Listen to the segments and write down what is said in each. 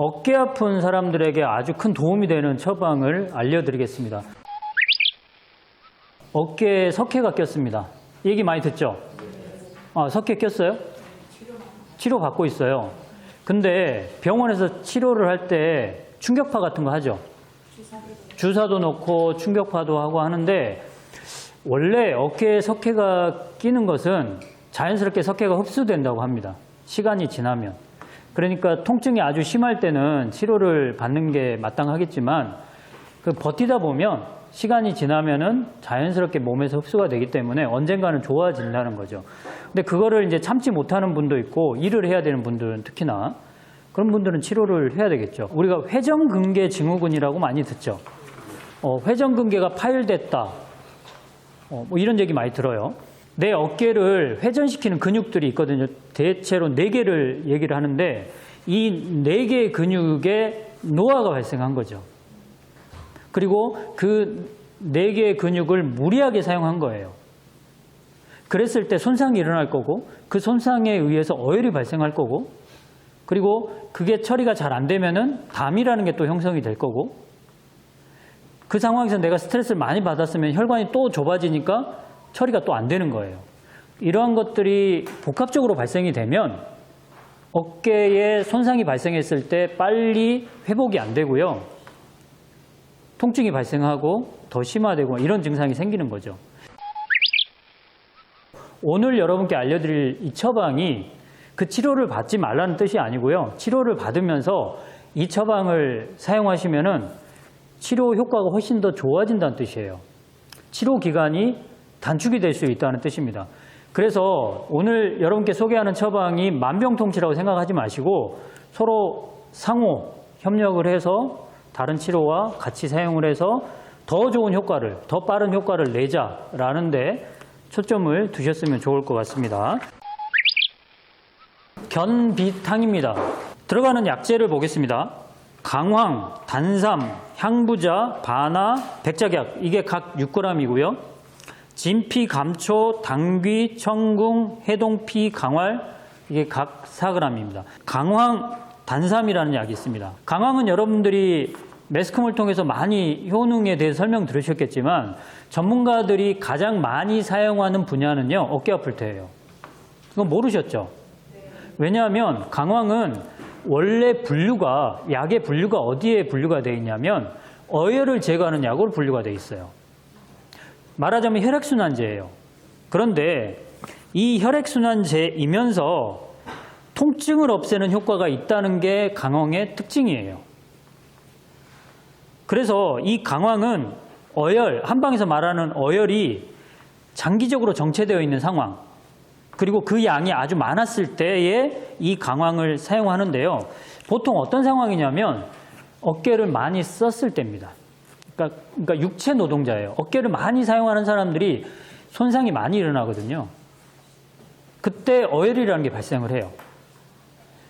어깨 아픈 사람들에게 아주 큰 도움이 되는 처방을 알려드리겠습니다. 어깨에 석회가 꼈습니다. 얘기 많이 듣죠? 석회 꼈어요? 치료 받고 있어요. 근데 병원에서 치료를 할 때 충격파 같은 거 하죠? 주사도 놓고 충격파도 하고 하는데 원래 어깨에 석회가 끼는 것은 자연스럽게 석회가 흡수된다고 합니다. 시간이 지나면. 그러니까 통증이 아주 심할 때는 치료를 받는 게 마땅하겠지만 버티다 보면 시간이 지나면은 자연스럽게 몸에서 흡수가 되기 때문에 언젠가는 좋아진다는 거죠. 근데 그거를 이제 참지 못하는 분도 있고 일을 해야 되는 분들은 특히나 그런 분들은 치료를 해야 되겠죠. 우리가 회전근개 증후군이라고 많이 듣죠. 회전근개가 파열됐다. 뭐 이런 얘기 많이 들어요. 내 어깨를 회전시키는 근육들이 있거든요. 대체로 4개를 얘기를 하는데 이 4개의 근육에 노화가 발생한 거죠. 그리고 그 4개의 근육을 무리하게 사용한 거예요. 그랬을 때 손상이 일어날 거고 그 손상에 의해서 어혈이 발생할 거고 그리고 그게 처리가 잘 안 되면은 담이라는 게 또 형성이 될 거고 그 상황에서 내가 스트레스를 많이 받았으면 혈관이 또 좁아지니까 처리가 또 안 되는 거예요. 이러한 것들이 복합적으로 발생이 되면 어깨에 손상이 발생했을 때 빨리 회복이 안 되고요. 통증이 발생하고 더 심화되고 이런 증상이 생기는 거죠. 오늘 여러분께 알려드릴 이 처방이 그 치료를 받지 말라는 뜻이 아니고요. 치료를 받으면서 이 처방을 사용하시면은 치료 효과가 훨씬 더 좋아진다는 뜻이에요. 치료 기간이 단축이 될 수 있다는 뜻입니다. 그래서 오늘 여러분께 소개하는 처방이 만병통치라고 생각하지 마시고 서로 상호 협력을 해서 다른 치료와 같이 사용을 해서 더 좋은 효과를, 더 빠른 효과를 내자라는 데 초점을 두셨으면 좋을 것 같습니다. 견비탕입니다. 들어가는 약재를 보겠습니다. 강황, 단삼, 향부자, 바나, 백작약 이게 각 6g이고요. 진피, 감초, 당귀, 청궁, 해동피, 강활 이게 각 4g입니다. 강황, 단삼이라는 약이 있습니다. 강황은 여러분들이 매스컴을 통해서 많이 효능에 대해서 설명 들으셨겠지만 전문가들이 가장 많이 사용하는 분야는요. 어깨 아플 때예요. 이건 모르셨죠? 왜냐하면 강황은 원래 분류가 약의 분류가 어디에 분류가 되어 있냐면 어혈을 제거하는 약으로 분류가 되어 있어요. 말하자면 혈액순환제예요. 그런데 이 혈액순환제이면서 통증을 없애는 효과가 있다는 게 강황의 특징이에요. 그래서 이 강황은 어혈, 한방에서 말하는 어혈이 장기적으로 정체되어 있는 상황 그리고 그 양이 아주 많았을 때에 이 강황을 사용하는데요. 보통 어떤 상황이냐면 어깨를 많이 썼을 때입니다. 그러니까 육체 노동자예요. 어깨를 많이 사용하는 사람들이 손상이 많이 일어나거든요. 그때 어혈이라는 게 발생을 해요.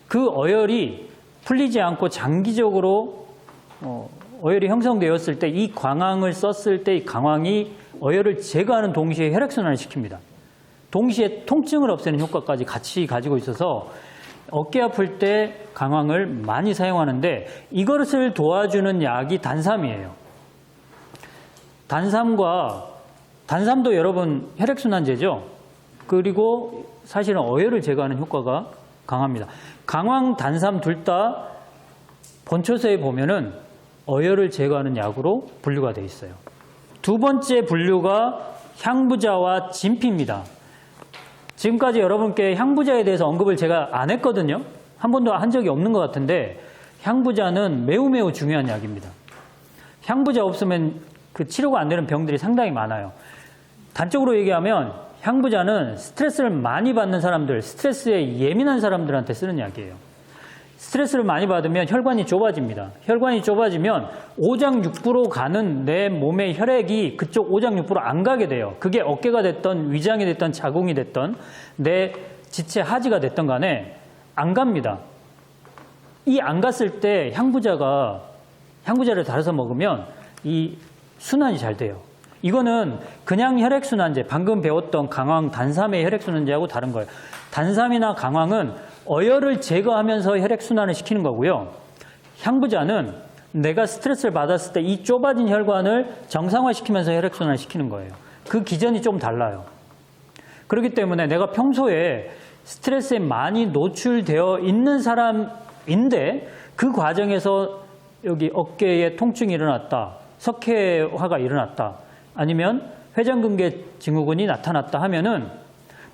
그 어혈이 풀리지 않고 장기적으로 어혈이 형성되었을 때 이 강황을 썼을 때 이 강황이 어혈을 제거하는 동시에 혈액순환을 시킵니다. 동시에 통증을 없애는 효과까지 같이 가지고 있어서 어깨 아플 때 강황을 많이 사용하는데 이것을 도와주는 약이 단삼이에요. 단삼도 여러분 혈액순환제죠. 그리고 사실은 어혈을 제거하는 효과가 강합니다. 강황, 단삼 둘 다 본초서에 보면은 어혈을 제거하는 약으로 분류가 되어 있어요. 두 번째 분류가 향부자와 진피입니다. 지금까지 여러분께 향부자에 대해서 언급을 제가 안 했거든요. 한 번도 한 적이 없는 것 같은데 향부자는 매우 중요한 약입니다. 향부자 없으면 그 치료가 안 되는 병들이 상당히 많아요. 단적으로 얘기하면 향부자는 스트레스를 많이 받는 사람들, 스트레스에 예민한 사람들한테 쓰는 약이에요. 스트레스를 많이 받으면 혈관이 좁아집니다. 혈관이 좁아지면 오장육부로 가는 내 몸의 혈액이 그쪽 오장육부로 안 가게 돼요. 그게 어깨가 됐던 위장이 됐던 자궁이 됐던 내 지체 하지가 됐던 간에 안 갑니다. 이 안 갔을 때 향부자를 달아서 먹으면 이 순환이 잘 돼요. 이거는 그냥 혈액순환제, 방금 배웠던 강황, 단삼의 혈액순환제하고 다른 거예요. 단삼이나 강황은 어혈을 제거하면서 혈액순환을 시키는 거고요. 향부자는 내가 스트레스를 받았을 때 이 좁아진 혈관을 정상화시키면서 혈액순환을 시키는 거예요. 그 기전이 좀 달라요. 그렇기 때문에 내가 평소에 스트레스에 많이 노출되어 있는 사람인데 그 과정에서 여기 어깨에 통증이 일어났다, 석회화가 일어났다, 아니면 회전근개 증후군이 나타났다 하면은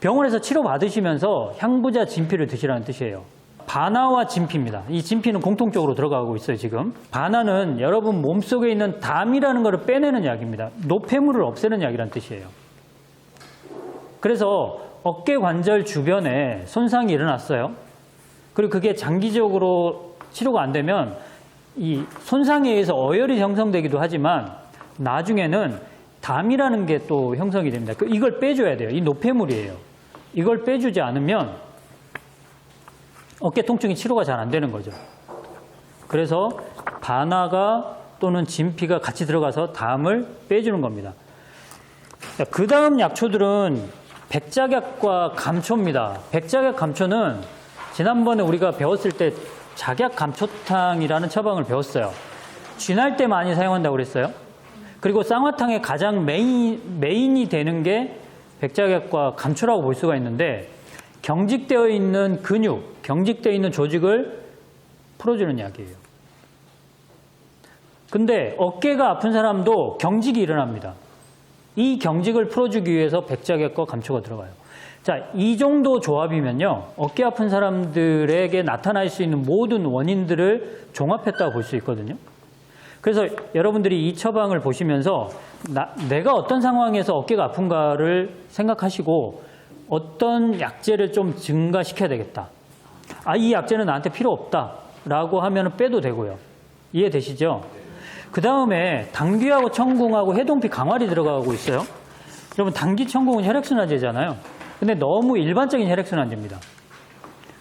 병원에서 치료받으시면서 향부자 진피를 드시라는 뜻이에요. 바나와 진피입니다. 이 진피는 공통적으로 들어가고 있어요, 지금. 바나는 여러분 몸속에 있는 담이라는 것을 빼내는 약입니다. 노폐물을 없애는 약이라는 뜻이에요. 그래서 어깨 관절 주변에 손상이 일어났어요. 그리고 그게 장기적으로 치료가 안 되면 이 손상에 의해서 어혈이 형성되기도 하지만 나중에는 담이라는 게 또 형성이 됩니다. 이걸 빼줘야 돼요. 이 노폐물이에요. 이걸 빼주지 않으면 어깨 통증이 치료가 잘 안 되는 거죠. 그래서 바나가 또는 진피가 같이 들어가서 담을 빼주는 겁니다. 그 다음 약초들은 백작약과 감초입니다. 백작약 감초는 지난번에 우리가 배웠을 때 작약감초탕이라는 처방을 배웠어요. 쥐날 때 많이 사용한다고 그랬어요. 그리고 쌍화탕의 가장 메인이 되는 게 백작약과 감초라고 볼 수가 있는데 경직되어 있는 근육, 경직되어 있는 조직을 풀어주는 약이에요. 근데 어깨가 아픈 사람도 경직이 일어납니다. 이 경직을 풀어주기 위해서 백작약과 감초가 들어가요. 자, 이 정도 조합이면요, 어깨 아픈 사람들에게 나타날 수 있는 모든 원인들을 종합했다고 볼 수 있거든요. 그래서 여러분들이 이 처방을 보시면서 내가 어떤 상황에서 어깨가 아픈가를 생각하시고 어떤 약재를 좀 증가시켜야 되겠다. 이 약재는 나한테 필요 없다라고 하면 빼도 되고요. 이해되시죠? 그 다음에 당귀하고 청궁하고 해동피 강활이 들어가고 있어요. 여러분, 당귀, 청궁은 혈액순환제잖아요. 근데 너무 일반적인 혈액순환제입니다.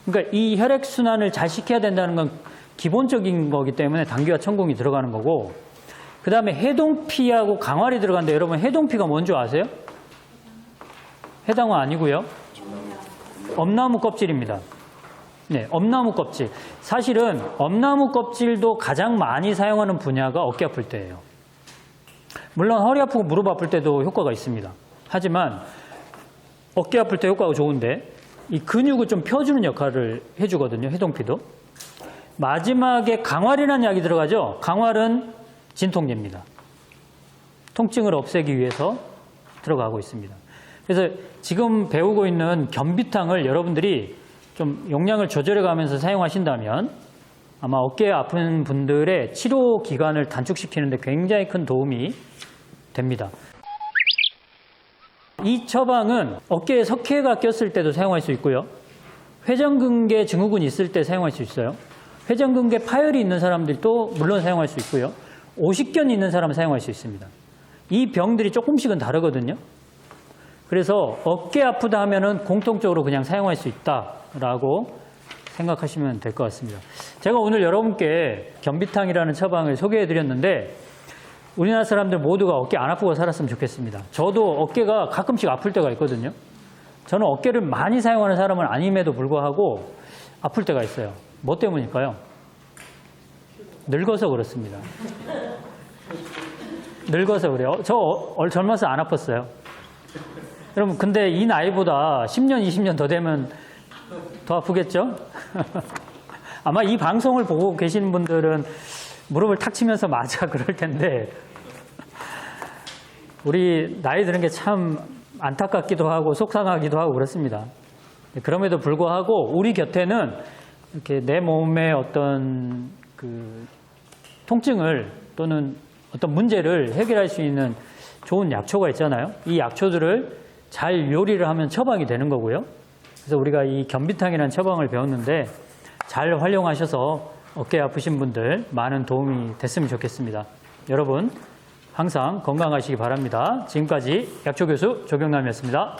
그러니까 이 혈액순환을 잘 시켜야 된다는 건 기본적인 거기 때문에 당귀와 청궁이 들어가는 거고, 그 다음에 해동피하고 강활이 들어가는데 여러분, 해동피가 뭔지 아세요? 해당화 아니고요. 엄나무 껍질입니다. 네, 엄나무 껍질. 사실은 엄나무 껍질도 가장 많이 사용하는 분야가 어깨 아플 때예요. 물론 허리 아프고 무릎 아플 때도 효과가 있습니다. 하지만 어깨 아플 때 효과가 좋은데 이 근육을 좀 펴주는 역할을 해주거든요. 해동피도. 마지막에 강활이라는 약이 들어가죠. 강활은 진통제입니다. 통증을 없애기 위해서 들어가고 있습니다. 그래서 지금 배우고 있는 겸비탕을 여러분들이 좀 용량을 조절해 가면서 사용하신다면 아마 어깨 아픈 분들의 치료 기간을 단축시키는 데 굉장히 큰 도움이 됩니다. 이 처방은 어깨에 석회가 꼈을 때도 사용할 수 있고요. 회전근개 증후군이 있을 때 사용할 수 있어요. 회전근개 파열이 있는 사람들도 물론 사용할 수 있고요. 오십견이 있는 사람은 사용할 수 있습니다. 이 병들이 조금씩은 다르거든요. 그래서 어깨 아프다 하면은 공통적으로 그냥 사용할 수 있다라고 생각하시면 될 것 같습니다. 제가 오늘 여러분께 겸비탕이라는 처방을 소개해 드렸는데 우리나라 사람들 모두가 어깨 안 아프고 살았으면 좋겠습니다. 저도 어깨가 가끔씩 아플 때가 있거든요. 저는 어깨를 많이 사용하는 사람은 아님에도 불구하고 아플 때가 있어요. 뭐 때문일까요? 늙어서 그렇습니다. 늙어서 그래요. 저 젊어서 안 아팠어요. 여러분, 근데 이 나이보다 10년, 20년 더 되면 더 아프겠죠? 아마 이 방송을 보고 계시는 분들은 무릎을 탁 치면서 맞아 그럴 텐데 우리 나이 드는 게 참 안타깝기도 하고 속상하기도 하고 그렇습니다. 그럼에도 불구하고 우리 곁에는 이렇게 내 몸의 어떤 그 통증을 또는 어떤 문제를 해결할 수 있는 좋은 약초가 있잖아요. 이 약초들을 잘 요리를 하면 처방이 되는 거고요. 그래서 우리가 이 겸비탕이라는 처방을 배웠는데 잘 활용하셔서 어깨 아프신 분들 많은 도움이 됐으면 좋겠습니다. 여러분 항상 건강하시기 바랍니다. 지금까지 약초교수 조경남이었습니다.